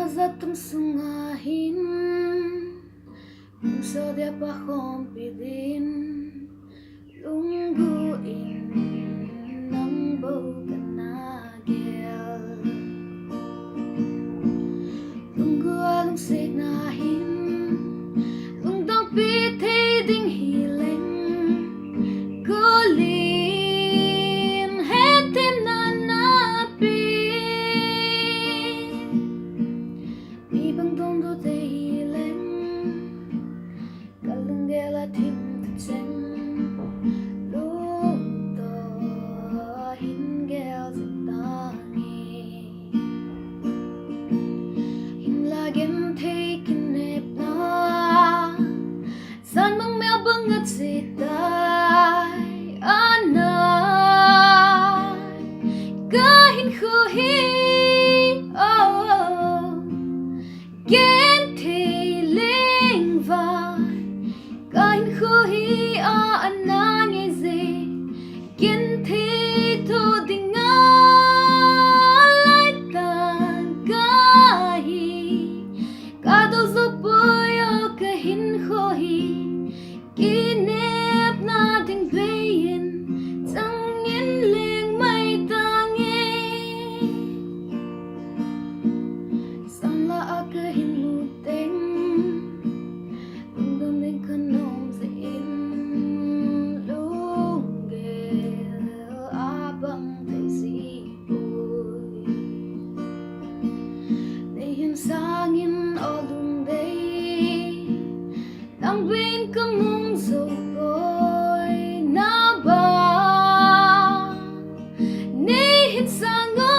Zatum sungahin kung sa dia pa kompidin lungguin ng bogan na gel lunggu along signahin lungdang pitay ding hiling gulin hetin na napi ibang dondo te hiling kalunggela tim tsen lungto hingel zitangi Gentthei kinep na san mang mèo bangat sitai anai kahin khuhi oh Gentthei lengvai kahin khuhi anai ze Gentthei to Thadou zupuyo kahin khohi kinep na ding bayin tangin lengvai tangi samla kahin muteng undang ding kanom zein lunggel abang tay sipoy Nayun sangin olung day Ang bin kamong sokoy na ba Nihit sango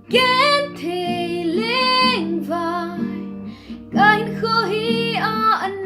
Gentthei lengvai Kahin khuhi aan